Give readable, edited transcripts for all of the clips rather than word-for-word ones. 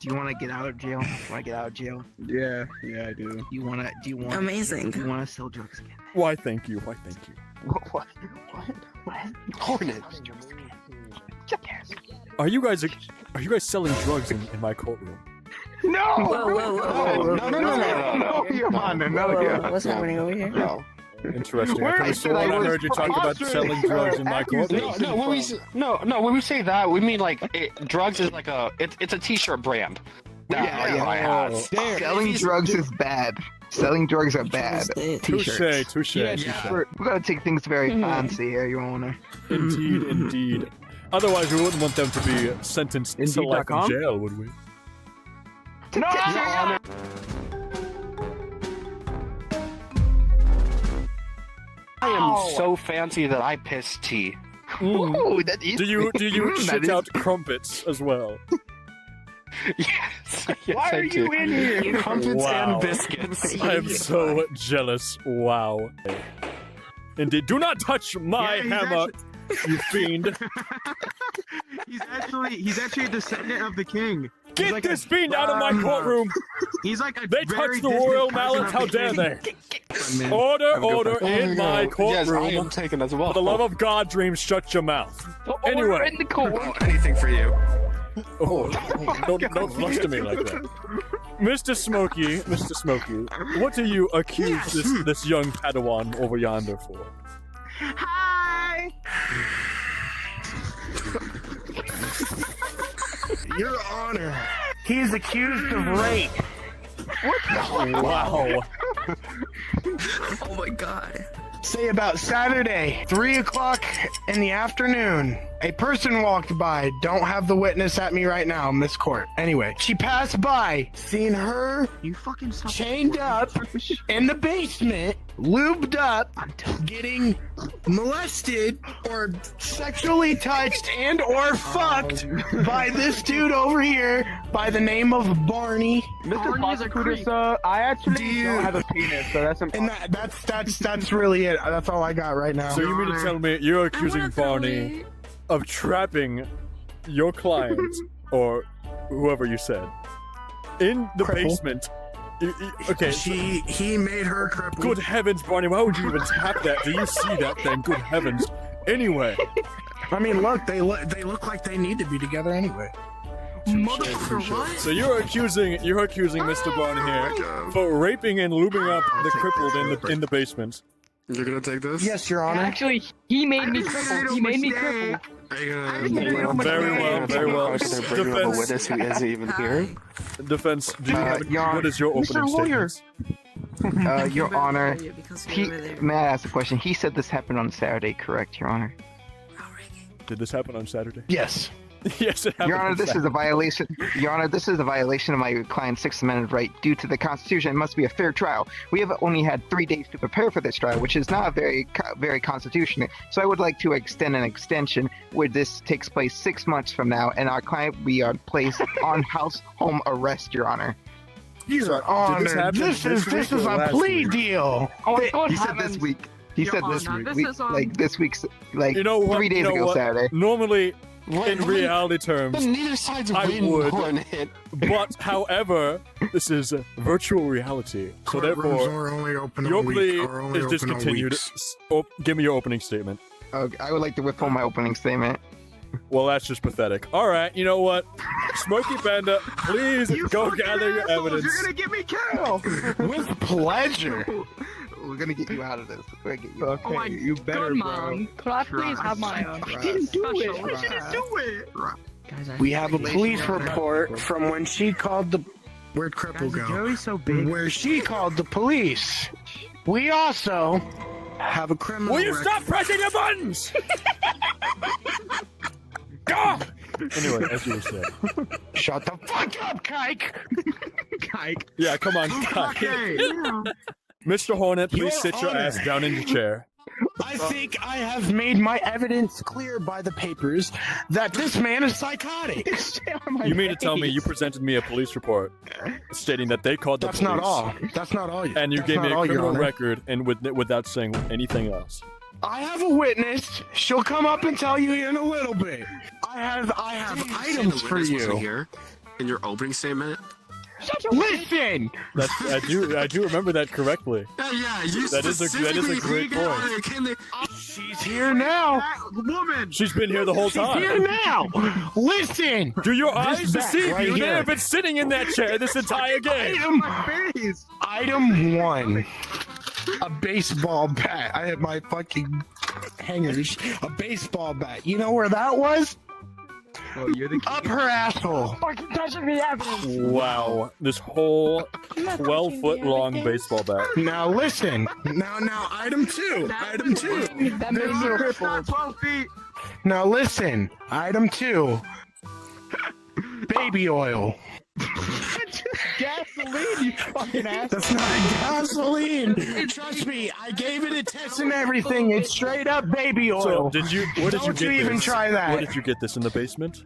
Do you want to get out of jail? Yeah, I do. Do you want to? Amazing. Do you want to sell drugs again? Why, thank you. What? Hornet. Are you guys selling drugs in my courtroom? No! Whoa. No, Your Honor, no. What's happening over here? No. Interesting. Where I is could have it? sworn I I was heard you talk about selling drugs in my courtroom. When we say that, we mean like drugs is like it's a t-shirt brand. Yeah. Selling drugs is bad. Selling drugs are bad. T-shirts. Touche. We gotta take things very fancy here, Your Honor. Indeed. Otherwise, we wouldn't want them to be sentenced to life in jail, would we? No! I am so fancy that I piss tea. Ooh, that is Do you that shit is- out crumpets as well? Yes. Why are you in here? Crumpets Wow. and biscuits. I am so jealous. Wow. Indeed. Do not touch my hammer, you fiend. He's actually a descendant of the king. Get like this fiend out of my courtroom! He's like a They very touched the distant royal cousin mallet, of how the dare king. they? Order in my Yes, I courtroom. am taken as well. For the love of God, Dreams, shut your mouth. Anyway. in the court. anything for you. Oh, don't fluster me like that. Mr. Smokey, what do you accuse this young Padawan over yonder for? Hi! Your Honor, he is accused of rape. Wow. Oh my god. Say about Saturday, 3 o'clock in the afternoon, a person walked by. Don't have the witness at me right now, Miss Court. Anyway, she passed by, seen her chained up in the basement, lubed up, getting molested or sexually touched and or fucked by this dude over here by the name of Barney. Mr. Prosecutor, sir, I actually don't have a penis, so that's And impossible. that's really it. That's all I got right now. So you mean to tell me you're accusing Barney of trapping your client, or whoever you said, in the Cripple. basement? Okay, He made her crippled. good heavens, Barney, why would you even tap that? Do you see that thing? Good heavens. Anyway, I mean, look, they look like they need to be together anyway. Motherfucker, what? so you're accusing Mr. Barney here for raping and lubing up the crippled in the basement. You're gonna take this? Yes, Your Honor. Actually, he made me crippled. He made me crippled. Are you gonna... Very well. They're bringing up a witness who isn't even here. Defense, do you have Your- what is your opening statement? Your Honor, Because he, we were there. may I ask a question? He said this happened on Saturday, correct, Your Honor? Did this happen on Saturday? Yes. Yes, it happened. Your Honor, on this is Saturday. a violation. Your Honor, this is a violation of my client's Sixth Amendment right. Due to the Constitution, it must be a fair trial. We have only had 3 days to prepare for this trial, which is not very constitutional. So I would like to extend an extension where this takes place 6 months from now, and our client we are placed on home arrest, Your Honor. Your Honor, this is a plea deal. Oh, He God, said this week. He Your said this Honor, week. this We, is on- like this week's like You know what? 3 days You know ago what? Saturday. Normally, in reality terms, Neither side's I win would. Hornet. but however, this is virtual reality, so therefore, are only open your plea is discontinued. Give me your opening statement. I would like to withhold my opening statement. Well, that's just pathetic. All right, you know what? Smokey Panda, please go gather your evidence. You're gonna get me killed. With pleasure. We're gonna get you out of this. We're gonna get you. Oh my you God, Mom. Could I please have my own? I didn't do it. I didn't do it. Guys, I We have a police report from when she called the. Where'd Cripple go? Joey's so big. Where she called the police. We also have a criminal. Will you record. stop pressing the buttons? Go! Anyway, as you were saying. Shut the fuck up, Kike. Kike. Yeah, come on, Kyle. Okay. Mr. Hornet, please Your sit your Honor. ass down in your chair. I think I have made my evidence clear by the papers that this man is psychotic. You mean to tell me you presented me a police report stating that they called the That's police? not all. That's not all. And you That's gave me not a all, Your criminal Honor. record and without saying anything else. I have a witness. She'll come up and tell you in a little bit. I have items for you. Here. in your opening statement? Listen! I do remember that correctly. Yeah, you That is a great point. She's here now. Woman. She's been here the whole She's time. here now. Listen. Do your eyes bat deceive right you? They here. have been sitting in that chair this entire game. Item 1. A baseball bat. I had my fucking hangers. A baseball bat. You know where that was? Oh, you're the Up her asshole. Fucking touching the evidence. Wow, this whole 12-foot-long baseball bat. Now listen. Now item 2. Item 2. That made me crippled. 12 feet. Now listen. Item 2. Baby oil. Gasoline, you fucking ass. That's not gasoline. Trust me, I gave it a test and everything. It's straight up baby So, oil. where did you Don't get even this? try that. Where did you get this, in the basement?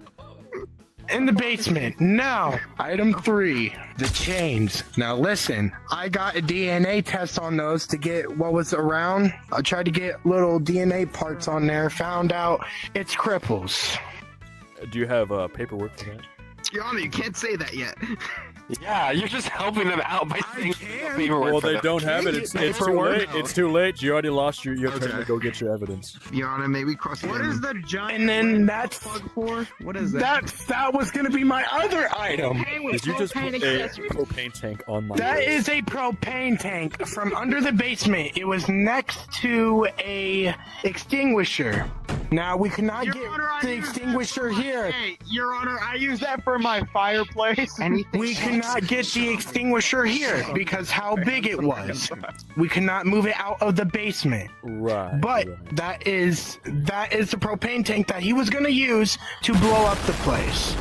In the basement. Now, item 3, the chains. Now listen, I got a DNA test on those to get what was around. I tried to get little DNA parts on there, found out it's cripples. Do you have paperwork for that? Your Honor, you can't say that yet. Yeah, you're just helping them out by saying paperwork Well, for they them. don't have it. It's too Paperwork. late. It's too late. You already lost your turn to go get your evidence. Your Honor, may we cross What is the giant And then that's plug for? What is that? that was gonna be my other item. Did you just put a propane tank on my That list? is a propane tank from under the basement. It was next to a extinguisher. Now we cannot Your get Honor, I the use extinguisher here. Hey, Your Honor, I use that for my fireplace. anything? We cannot get the extinguisher here because how big it was. We cannot move it out of the basement. Right. But right. that is the propane tank that he was gonna use to blow up the place.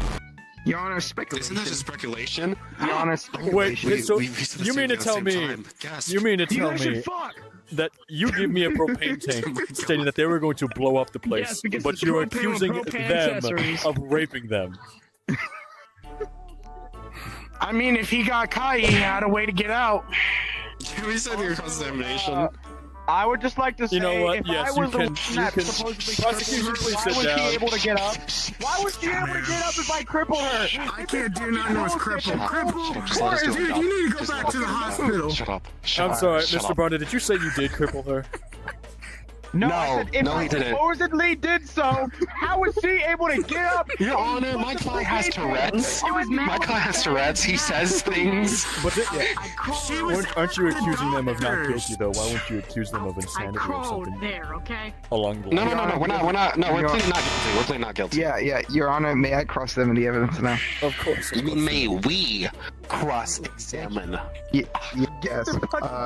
Your Honor, speculation. Isn't that just speculation? Your Honor, Wait, speculation. so we said the you same mean to thing at the tell same me? time. Yes. You mean to You tell guys should me fuck. that you give me a propane tank stating that they were going to blow up the place, Yes, because but it's you're propane with accusing propane them accessories. of raping them? I mean, if he got caught, he had a way to get out. Can we send your cross-examination? I would just like to say, You know what? if Yes, I was you the can- one you that can- supposedly prosecution, crippled her, please why sit was down. she able to get up? Why was she able to get up if I crippled her? I can't do nothing with cripple. Just let us do our job. need to Just let us do our job. Shut up. Shut I'm up. sorry, Shut Mr. up. Bonda, did you say you did cripple her? No, No, I said if no, I he didn't. supposedly did so, how was she able to get up? Your Honor, my client has Tourette's. My client has Tourette's. He says things. But aren't you accusing them of not guilty, though? Why won't you accuse them of insanity or something there, okay? along the No, line? no, no, no. We're not. No, we're pleading not guilty. We're pleading not guilty. Yeah, Your Honor, may I cross-examine the evidence now? Of course. You mean may we cross-examine? Yes.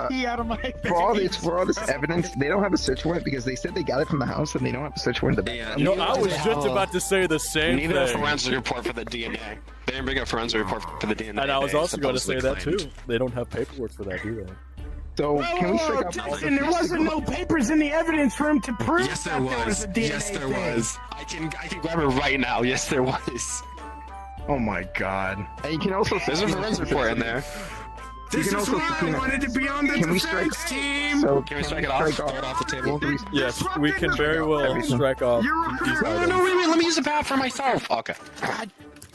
Pee out of my face. For all this evidence, they don't have a search warrant because they said they got it from the house and they don't have a search warrant. Yeah, You know, I was just about to say the same Neither a thing. forensic report for the DNA. They didn't bring a forensic report for the DNA. And I was they also going to say supposedly that claimed. too. They don't have paperwork for that, do they? So can we strike up all Justin, there wasn't no papers in the evidence for him to prove Yes, there that there was was. a DNA Yes, there thing. was. I can grab it right now. Yes, there was. Oh my god. And you can also There's a forensic report in there. You can also subpoena. to be on the Can we strike? team. So Can we strike it off? Strike it off the table. Yes, we can very well Everything. strike off these No, items. no, wait, let me use the bat for myself. Okay.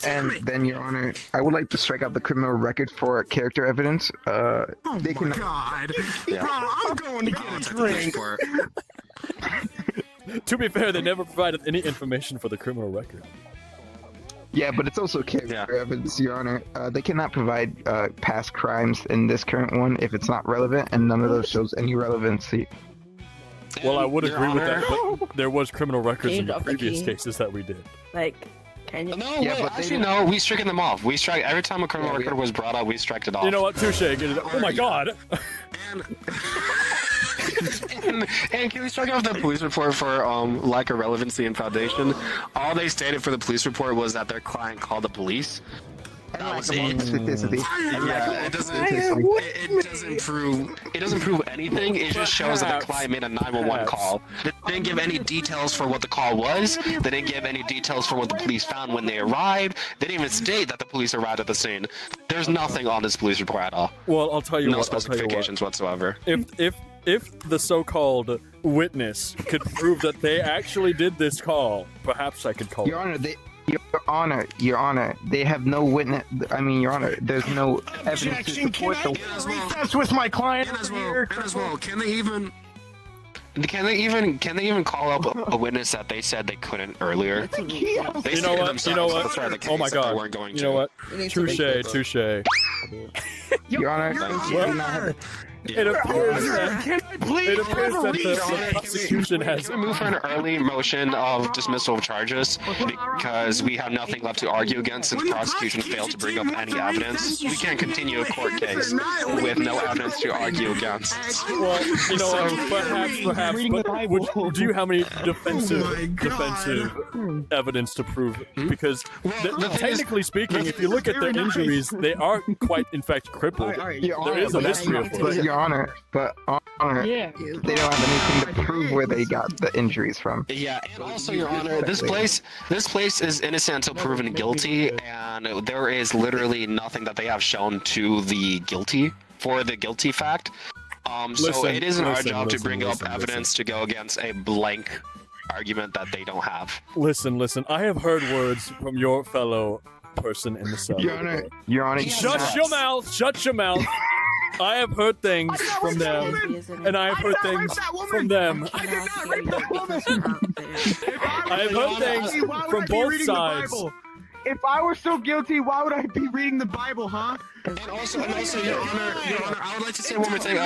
And then, Your Honor, I would like to strike out the criminal record for character evidence. They can. God. Yeah. Bro, I'm going to get a drink. To be fair, they never provided any information for the criminal record. Yeah, but it's also character Yeah. evidence, Your Honor. They cannot provide past crimes in this current one if it's not relevant, and none of those shows any relevancy. Well, I would Your agree with Honor. that, but there was criminal records in Change the up the previous key. cases that we did. Like, can you? No, Yeah, wait, but they actually, didn't- no. We stricken them off. We strike every time a criminal Yeah, we- record was brought up. We striked it off. You know what? Touche. Get it. Oh my god! And can we strike off the police report for lack of relevancy and foundation? All they stated for the police report was that their client called the police. That was it. Statisticity. Yeah, it doesn't prove anything. It just shows that the client made a 911 call. They didn't give any details for what the call was. They didn't give any details for what the police found when they arrived. They didn't even state that the police arrived at the scene. There's nothing on this police report at all. Well, I'll tell you No what. I'll tell you what. specifications whatsoever. If the so-called witness could prove that they actually did this call, perhaps I could call. Your Honor, Your Honor, they have no witness. I mean, Your Honor, there's no evidence to Objection, support can the. I recess with my client And as over well, here? and as well, can they even? Can they even call up a witness that they said they couldn't earlier? They You know stated what? You themselves know at the what? start of the Oh my case that they god. weren't going You to. know what? Touche. Your Honor, Well, it appears that Can I please it appears that Your the Honor, prosecution has. Can we move for an early motion of dismissal of charges because we have nothing left to argue against since prosecution failed to bring up any evidence? We can't continue a court case with no evidence to argue against. Well, you know what? Perhaps. But do you have any defensive evidence to prove it? Because technically speaking, if you look at their injuries, they are quite, in fact, crippled. There is a history of but it. Your Honor, Yeah. they don't have anything to prove where they got the injuries from. Yeah, and also, Your Honor, this place is innocent until proven guilty, and there is literally nothing that they have shown to the guilty for the guilty fact. So Listen, it isn't our listen, job to listen, bring listen, up evidence to go against a blank argument that they don't have. Listen. I have heard words from your fellow person in the cell. Your Honor. Shut your mouth! Shut your mouth! I have heard things from them, and I have heard things from them. I have heard things from both sides. If I were so guilty, why would I be reading the Bible, huh? And also, Your Honor, I would like to say one more thing.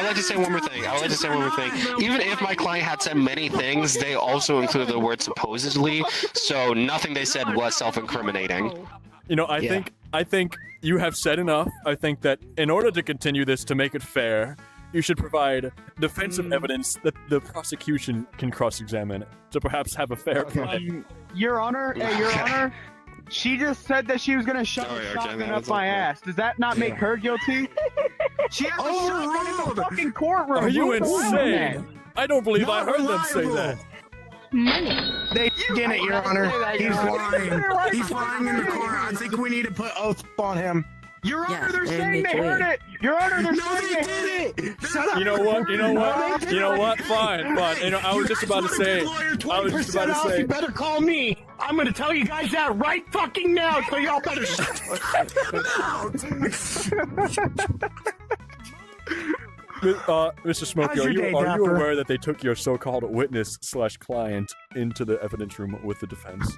Even if my client had said many things, they also included the word supposedly, so nothing they said was self-incriminating. You know, I think you have said enough. I think that in order to continue this, to make it fair, you should provide defensive evidence that the prosecution can cross-examine to perhaps have a fair trial. Your Honor, Your Honor, she just said that she was gonna shove a shotgun up my ass. Does that not make her guilty? She has a shotgun in the fucking courtroom. Are you Who told her that? insane? I don't believe I heard them say that. They did it, Your Honor. He's lying. Right. He's lying in the court. I think we need to put oath on him. Your Honor, Yes, they're and saying they they heard did. it. Your Honor, they're No, saying they they heard did it. Shut up. You know what? Fine. You know, I was just about to say. You better call me. I'm gonna tell you guys that right fucking now, so y'all better shut Mr. Smokey, How's are your day, you Dapper? aware that they took your so-called witness/client into the evidence room with the defense?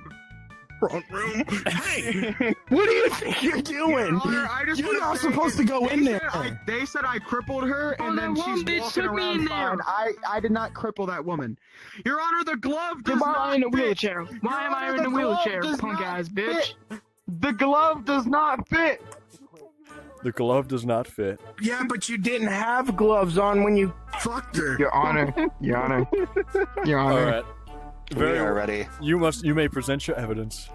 front room. Hey, what do you think you're doing? Honor, I just You're wanna not say, supposed to go in there. They said I crippled her, and that then one she's bitch walking took me in around there. fine. I did not cripple that woman. Your Honor, the glove does Why am I not in a fit. wheelchair? Why am I Your in a Honor, the glove wheelchair, does punk not ass bitch? fit. The glove does not fit. The glove does not fit. Yeah, but you didn't have gloves on when you fucked her. Your Honor. Your Honor. Your All Honor. right. We are ready. You may present your evidence.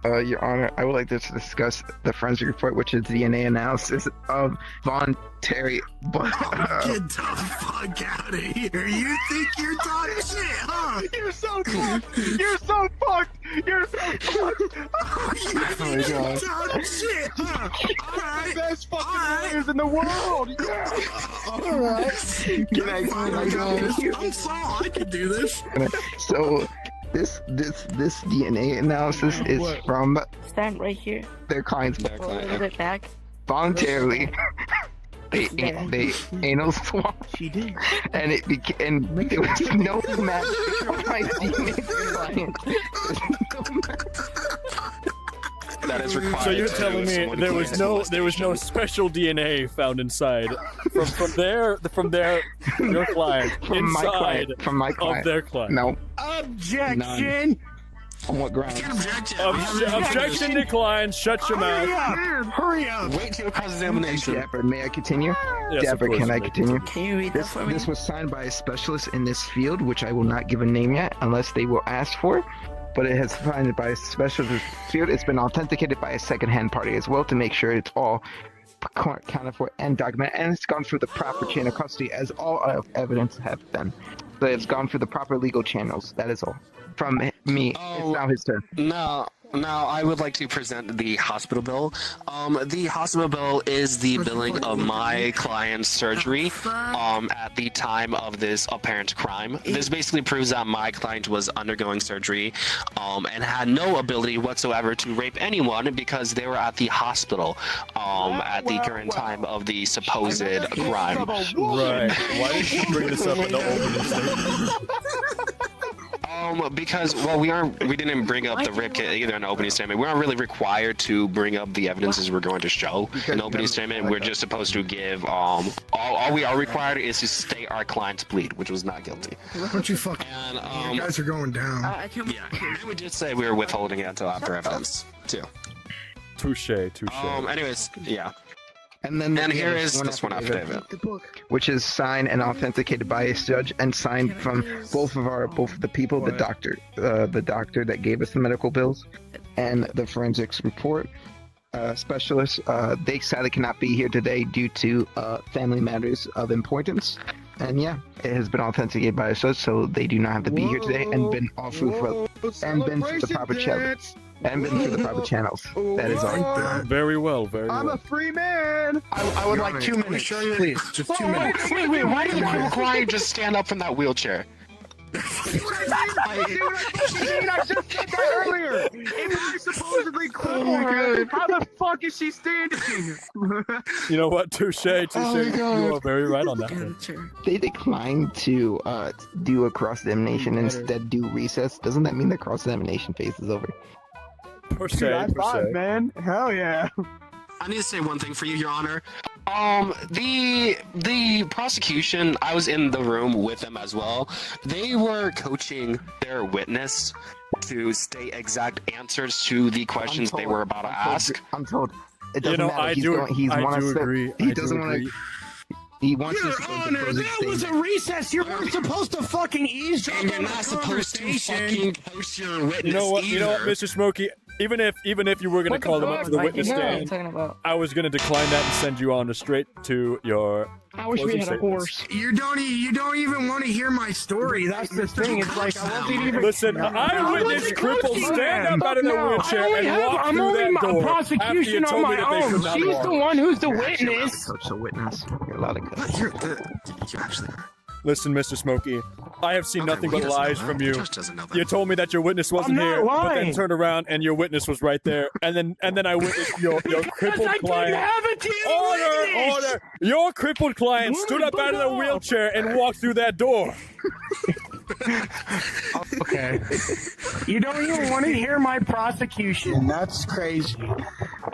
Your Honor, I would like to discuss the forensic report, which is DNA analysis of voluntary. Get the fuck out of here. You think you're talking shit, huh? You're so fucked. You're so fucked. You're so fucked. You think you're talking shit, huh? Alright. Best fucking lawyers in the world. Yeah. Alright. Can I go? I'm Saul. I can do this. So, this DNA analysis is from Stand right here. their client's A little bit back. voluntarily. They anal swab, She did. and there was no match for my DNA That is required. So you're telling me someone there clear. was no special DNA found inside from your client from my inside client. From my of client. their client. No. Objection. On what grounds? Objection declined. Shut your Hurry mouth. up. Hurry up. Wait till cross-examination. Dapper, may I continue? Yes, of Dapper, course, can I Mike. continue? Can you read that This, for me? this was signed by a specialist in this field, which I will not give a name yet unless they will ask for. But it has signed by a specialist in this field. It's been authenticated by a second-hand party as well to make sure it's all accounted for and documented, and it's gone through the proper chain of custody as all of evidence have been. So it's gone through the proper legal channels. That is all. From me, it's now his turn. No, Now, I would like to present the hospital bill. The hospital bill is the billing of my client's surgery at the time of this apparent crime. This basically proves that my client was undergoing surgery and had no ability whatsoever to rape anyone because they were at the hospital at the current time of the supposed crime. Right. Why did you bring this up in the opening statement? Because we didn't bring up the rape kit either in the opening statement. We aren't really required to bring up the evidences we're going to show in the opening statement. We're just supposed to give all we are required is to state our client's plea, which was not guilty. Don't you fucking? And you guys are going down. and we did say we were withholding it until after evidence too. Touche. Anyways, yeah. And then here is this one affidavit. which is signed and authenticated by a judge and signed from both of the people, the doctor that gave us the medical bills, and the forensics report specialist. They sadly cannot be here today due to family matters of importance. And yeah, it has been authenticated by a judge, so they do not have to be here today and been offered and been through the proper channels. And been through the proper channels. That is all. Very well. I'm a free man. I would like 2 minutes, please. Just 2 minutes. Wait, why did the client just stand up from that wheelchair? I just said that earlier. If I supposedly crippled her, how the fuck is she standing? You know what? Touche. You are very right on that one. They declined to do a cross-examination, instead do recess. Doesn't that mean the cross-examination phase is over? Per Dude, se, high five, man. Hell yeah. I need to say one thing for you, Your Honor. The prosecution, I was in the room with them as well. They were coaching their witness to state exact answers to the questions they were about to ask. I'm told. It doesn't You know, matter. I do agree. He doesn't want to. He wants Your us to go to Honor, closing that was a statement. recess. You weren't supposed to fucking eavesdrop And on you're the not supposed to conversation. fucking post your witness You know what, either. Mr. Smokey? Even if you were gonna call them up to the witness stand, I was gonna decline that and send you on straight to your. I wish we had a horse. You don't even want to hear my story. That's the thing. It's like I wasn't even. Listen, I witnessed crippled stand up out of the wheelchair and walk through that door. Prosecution on my own. She's the one who's the witness. Coach, the witness. You're allowed to coach. You actually are. Listen, Mr. Smokey, I have seen nothing but he doesn't lies know from that. you. The judge doesn't know that. You told me that your witness wasn't I'm not here, but then lying. turned around and your witness was right there, and then I witnessed your crippled I client. didn't have a damn witness. Order! Your crippled client stood up out of the wheelchair and walked through that door. Okay. You don't even want to hear my prosecution. That's crazy.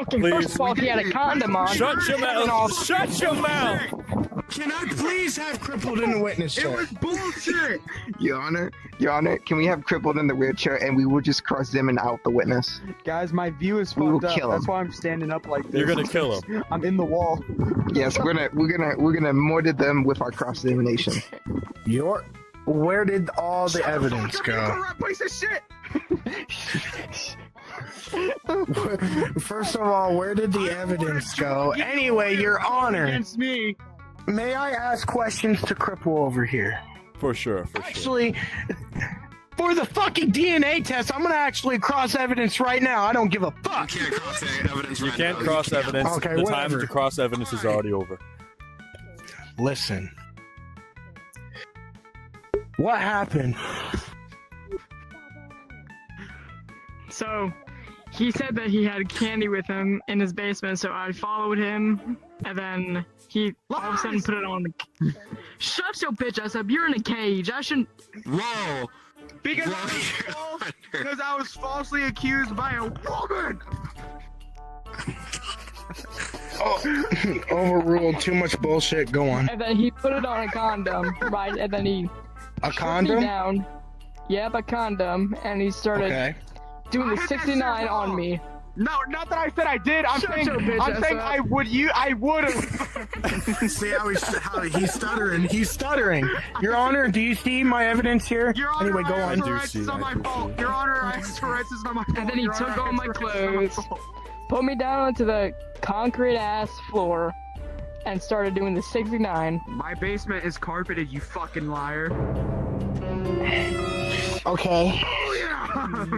Okay, Please. first of all, he had a condom on. Shut your mouth! Shut your mouth! Can I please have crippled in the witness chair? Bullshit. Your Honor, can we have crippled in the wheelchair and we will just cross-examine out the witness? Guys, my view is We will fucked up. kill him. That's why I'm standing up like this. You're gonna kill him. I'm in the wall. Yes, we're gonna mortar them with our cross-examination. Where did all the evidence go? Corrupt piece of shit. First of all, where did the evidence go? Anyway, Your Honor, Against me. may I ask questions to Cripple over here? For sure. Actually, for the fucking DNA test, I'm gonna actually cross evidence right now. I don't give a fuck. You can't cross evidence You right can't now. cross evidence. Okay, the whatever. time to cross evidence is already over. Listen. What happened? So, he said that he had candy with him in his basement, so I followed him, and then he all of a sudden put it on the... Shut your bitch ass up, you're in a cage, I shouldn't... Whoa! Because I was falsely accused by a woman. Overruled. Too much bullshit. Go on. And then he put it on a condom, right, and then he... A shook me condom? down. Yep, a condom, and he started Okay. doing the I had that 69 shit on wrong. me. No, not that I said I did. I'm Shut saying, your bitch ass up. I would have. See how he's stuttering. He's stuttering. Your Honor, do you see my evidence here? Your Honor, Anyway, go I on. have Tourette's, it's not my fault. Your Honor, I have Tourette's, it's not my fault. And then he Your took Honor, I all my have Tourette's, it's not my clothes, fault. put me down onto the concrete ass floor, and started doing the 69. My basement is carpeted, you fucking liar. Okay. Oh yeah.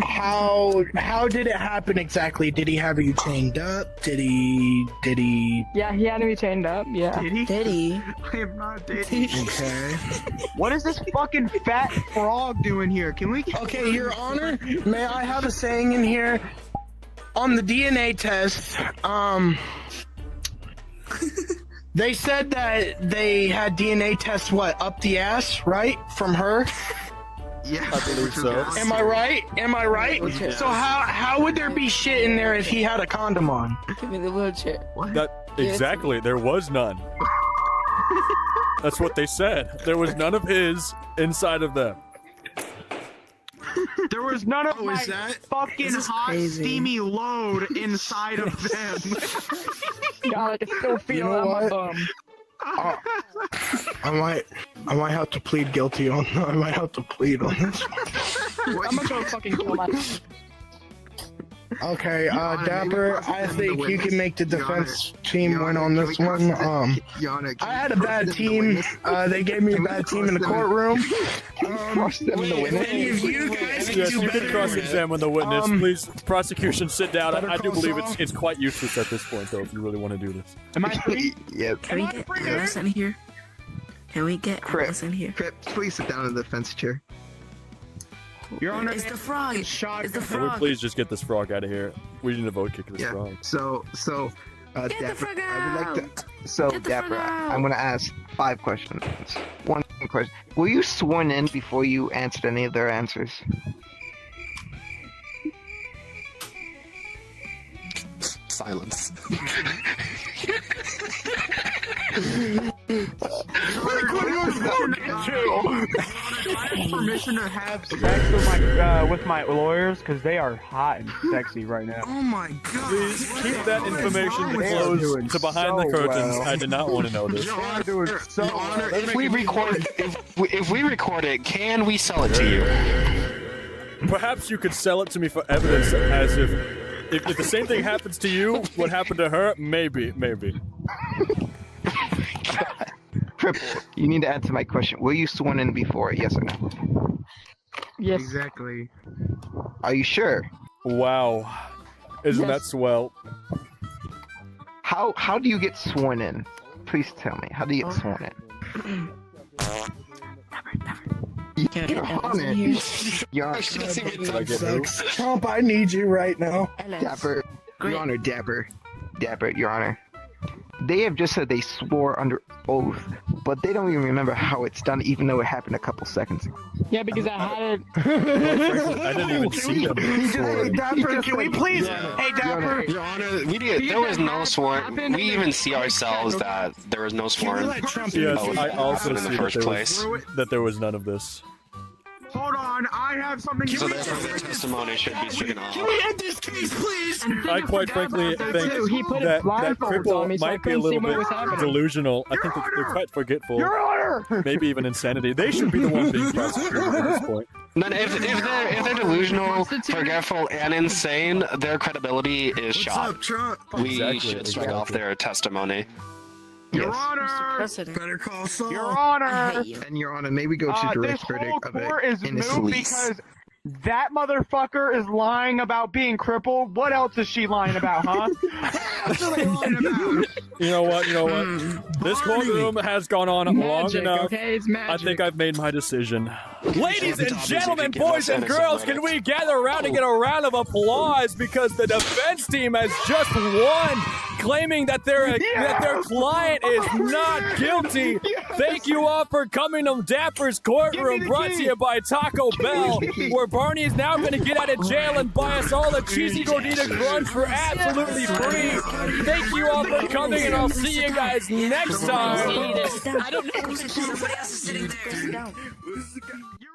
How did it happen exactly? Did he have you chained up? Did he? Yeah, he had me chained up. Yeah. Did he? I am not Diddy. Okay. What is this fucking fat frog doing here? Can we get... Okay, Your Honor, may I have a saying in here? On the DNA test, they said that they had DNA tests, up the ass, right? From her? Yeah, I believe so. Am I right? Wheelchair. So how would there be shit in there if he had a condom on? Give me the wheelchair. Exactly, there was none. That's what they said. There was none of his inside of them. There was none of my that? fucking hot, crazy. steamy load inside of them. God, I can still feel You know it on my what? bum. I might have to plead guilty on. I might have to plead on this. I'm gonna go fucking kill myself. Okay, Dapper, I think you can make the defense team win on this one. I had a bad team. They gave me a bad team in the courtroom. If any of you guys can Yes, do you can better, cross-examine the witness. Please, prosecution, sit down. Better I do call believe Saul. it's quite useless at this point, though, if you really want to do this. Am I free? Yep. Can we get Alice in here? Can we get Crip. Alice in here? Crip, please sit down in the defense chair. Your Honor, It's the frog. shot. It's the Can we frog. please just get this frog out of here? We need to vote kick this Yeah. frog. So, Get the Dapper, frog I would like out. to. So, Get the Dapper, frog out. I'm gonna ask 5 questions. One question: were you sworn in before you answered any of their answers? Silence. I have permission to have sex with my lawyers because they are hot and sexy right now. Oh my god. Please keep that information They are closed doing to behind the so curtains. well. I did not want to know this. Your They're Honor, doing so Your Honor, well. If we record it, can we sell it to you? Perhaps you could sell it to me for evidence, as if the same thing happens to you, what happened to her, maybe. Crip, you need to answer my question. Were you sworn in before? Yes or no? Yes. Exactly. Are you sure? Wow. Isn't that Yes. swell? How do you get sworn in? Please tell me. How do you get sworn in? Can we Your get Alice Honor, in here? Your Honor, Did I get who? Trump, I need you right now. Alice. Dapper, Great. Your Honor, Dapper, Your Honor. They have just said they swore under oath, but they don't even remember how it's done, even though it happened a couple seconds ago. Yeah, because I had it. I didn't even see them. Hey, Dapper, can we please? Hey, Dapper. Your Honor, there was no sworn. We even see ourselves that there was no Can we sworn. let Trump Yes, Oh, I it also happened in the see first place. that there was none of this. Hold on, I have something. So therefore, their testimony should be stricken off. Can we end this case, please? And the thing I quite forgot frankly about, think though, too, he put that his blindfolds on cripple me, so I might be a couldn't see little what was bit happening. delusional. I think they're quite forgetful. Your Honor! Maybe even insanity. They should be the ones being prosecuted at this point. Then if they're delusional, forgetful, and insane, their credibility is What's shot. up, Trump? We Exactly, should strike off exactly. their testimony. Your Yes. Honor! President. Better call Saul. Your I Honor! hate you. And Your Honor, may we go to This direct whole verdict of court it? is Innocent. moved Please. because that motherfucker is lying about being crippled. What else is she lying about, huh? What else are they lying about? You know what? This courtroom has gone on long Magic, enough. okay? It's magic. I think I've made my decision. Ladies and gentlemen, Give us boys and innocent girls, can verdicts. we gather around and get a round of applause because the defense team has just won, claiming that their client is not guilty. Thank you all for coming to Dapper's Courtroom, brought to you by Taco Bell, where Barney is now going to get out of jail and buy us all a cheesy gordita crunch for absolutely free. Thank you all for coming, and I'll see you guys next time. I don't know. Somebody else is sitting there. Your